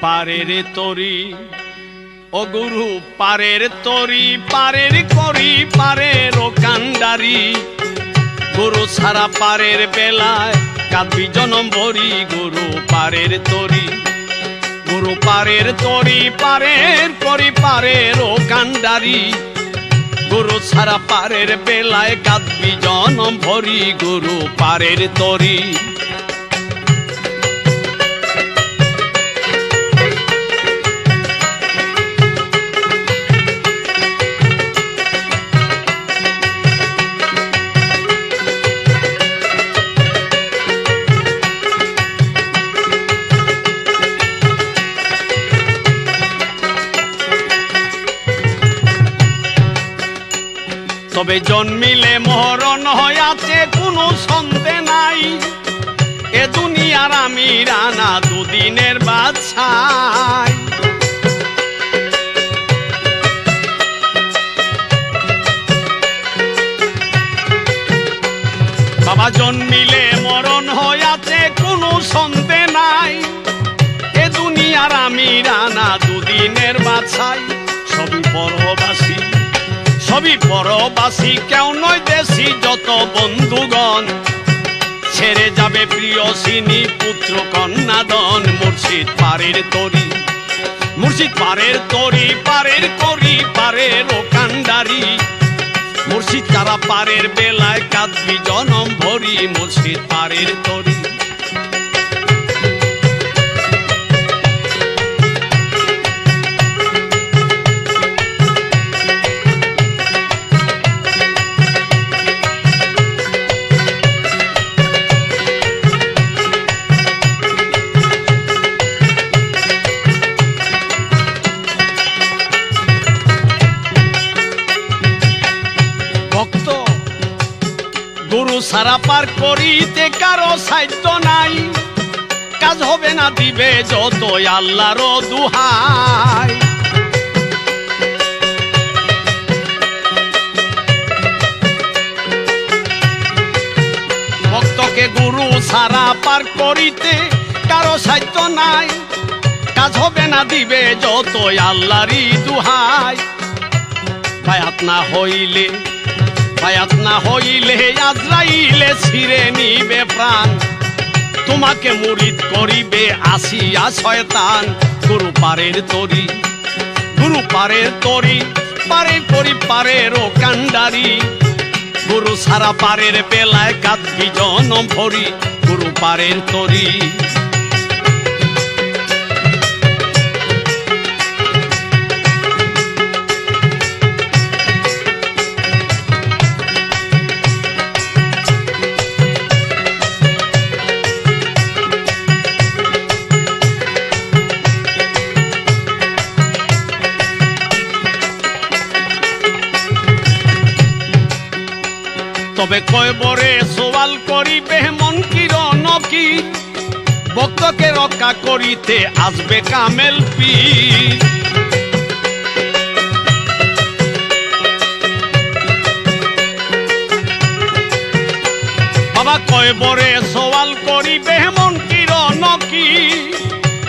পারের তরি ও গুরু পারের তরি পারের করি পারের ও কান্ডারি গুরু ছাড়া পারের বেলায় কাঁদবি জনম ভরি গুরু পারের তরি গুরু পারের তরি পারের করি পারের ও কান্ডারি গুরু ছাড়া পারের বেলায় কাঁদবি জনম ভরি গুরু পারের তরি তবে জন্মিলে মরণ হইয়াছে কোনো সন্দেহ নাই এ দুনিয়ার আমি রানা দুদিনের বাদশাহ বাবা জন্মিলে মরণ হইয়াছে কোনো সন্দেহ নাই এ দুনিয়ার আমি রানা দুদিনের বাদশাহ সবই পরবাসী সবই পরবাসী কেউ নয় দেশি যত বন্ধুগণ ছেড়ে যাবে প্রিয় সিনি পুত্র কন্যাদন মুর্শিদ পারের তরি মুর্শিদ পারের তরি পারের করি পারের ও কান্ডারি মুর্শিদ তারা পারের বেলায় কাঁদবি জনম ভরি মুর্শিদ পারের তরি গুরু সারা পার করিতে কারো সাধ্য নাই কাজ হবে না দিবে যত আল্লাহর দুহাই ভক্তকে গুরু সারা পার করিতে কারো সাধ্য নাই কাজ হবে না দিবে যত আল্লাহরই দুহাই বায়াত না হইলে বায়াত না হইলে আজরাইলে ছিঁড়ে নিবে প্রাণ তোমাকে মুরিদ করিবে আসিয়া শয়তান গুরু পারের তরি গুরু পারের তরি পারের করি পারের ও কান্ডারি গুরু সারা পারের বেলায় কাঁদবি জনম ভরি গুরু পারের তরি তবে কয়বরে সওয়াল করিবে মন কিরণ কি ভক্তকে রক্ষা করিতে আসবে কামেল পীর বাবা কয়বরে সওয়াল করিবে মন কিরণ কি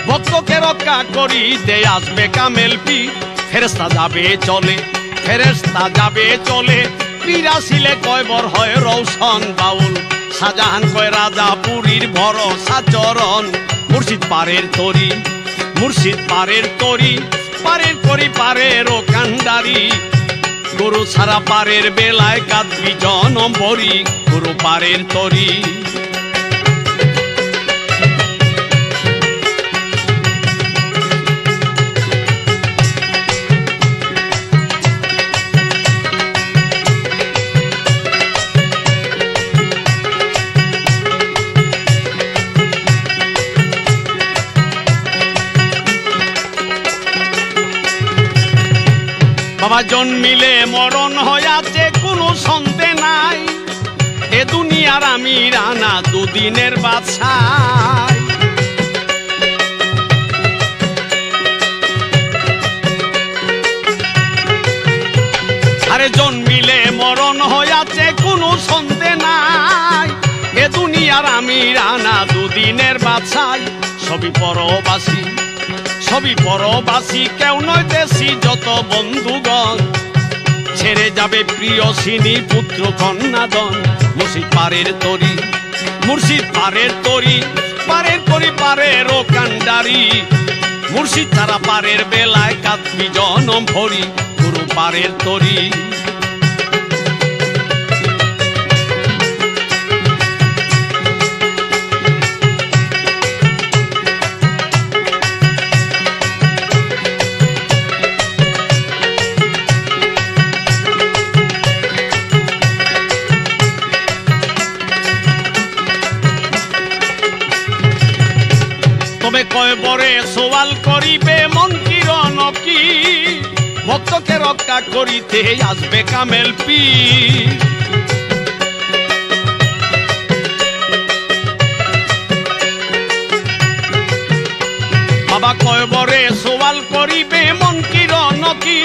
ভক্তকে রক্ষা করিতে আসবে কামেল পীর ফেরেশতা যাবে চলে ফেরেশতা যাবে চলে পিরাসিলে কয়বর হয় রৌশন বাউল শাহজাহান কয় রাজা পুরীর ভরসা চরণ মুর্শিদ পারের তরি মুর্শিদ পারের তরি পারের করি পারের ও কান্ডারি গুরু ছাড়া পারের বেলায় কাঁদবি জনম ভরি গুরু পারের তরি বাবা জন্মিলে মরণ হইয়াছে কোনো সন্দেহ নাই এ দুনিয়ার আমি রানা দুদিনের বাদশাহ আরে জন্মিলে মরণ হইয়াছে কোনো সন্দেহ নাই এ দুনিয়ার আমি রানা দুদিনের বাদশাহ সবই পরবাসী সবই পরবাসী, কেউ নয় দেশি যত বন্ধুগণ। ছেড়ে যাবে প্রিয় সিনি পুত্র কন্যাদন। মুর্শিদ পারের তরি, মুর্শিদ পারের তরি, পারের তরি পারের ও কান্ডারি। মুর্শিদ ছাড়া পারের বেলায় কাঁদবি জনম ভরি, গুরু পারের তরি। তবে কয় বরে সওয়াল করিবে মন কিরণ কি, ভক্তকে রক্ষা করিতে আসবে কামেল পীর। বাবা কয় বরে সওয়াল করিবে মন কিরণ কি,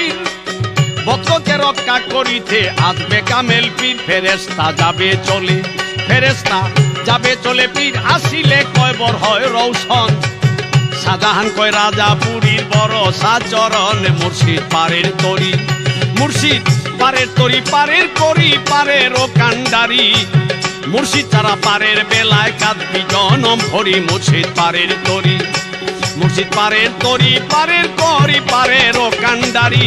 ভক্তকে রক্ষা করিতে আসবে কামেল পীর। ফেরেশতা যাবে চলে, ফেরেশতা যাবে চলে, পীর আসিলে কয় বর হয় রৌশন। শাহজাহান কয় রাজা পুরীর বড় সাচরণ। মুর্শিদ পারের তরি, মুর্শিদ পারের তরি, পারের করি পারের ও কান্ডারি। মুর্শিদ ছাড়া পারের বেলায় কাঁদবি জনম ভরি, মুর্শিদ পারের তরি, মুর্শিদ পারের তরি, পারের করি পারের ও কান্ডারি।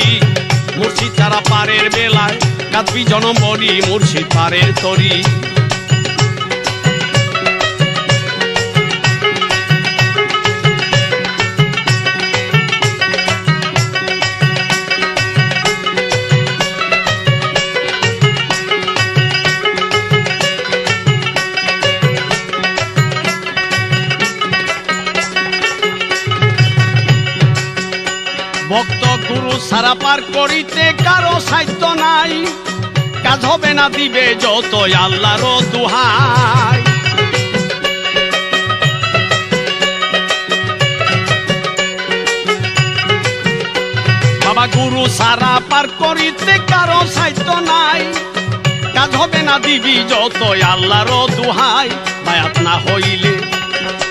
মুর্শিদ ছাড়া পারের বেলায় কাঁদবি জনম ভরি, মুর্শিদ পারের তরি। ভক্ত গুরু সারা পার করিতে কারো সাধ্য নাই, কাজ হবে না দিবে যত আল্লাহর দুহাই। বাবা গুরু সারা পার করিতে কারো সাধ্য নাই, কাজ হবে না দিবি যত আল্লাহর দুহাই। বায়াত না হইলে,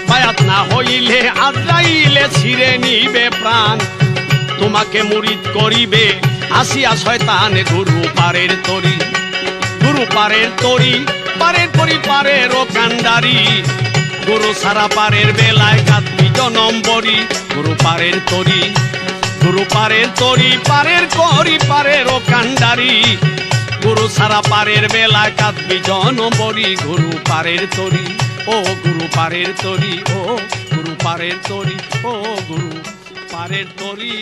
বায়াত না হইলে আজরাইলে ছিঁড়ে নিবে প্রাণ। তোমাকে মুরিদ করিবে আসিয়া শয়তান। গুরু পারের তরি, গুরু পারের তরি, পারের তরি পারের ও কান্ডারি। গুরু সারা পারের বেলায় কাঁদবি জনম ভরি, গুরু পারের তরি, গুরু পারের তরি, পারের করি পারের ও কান্ডারি। গুরু সারা পারের বেলায় কাঁদবি জনম ভরি, গুরু পারের তরি, ও গুরু পারের তরি, ও গুরু পারের তরি, ও গুরু পারের তরি।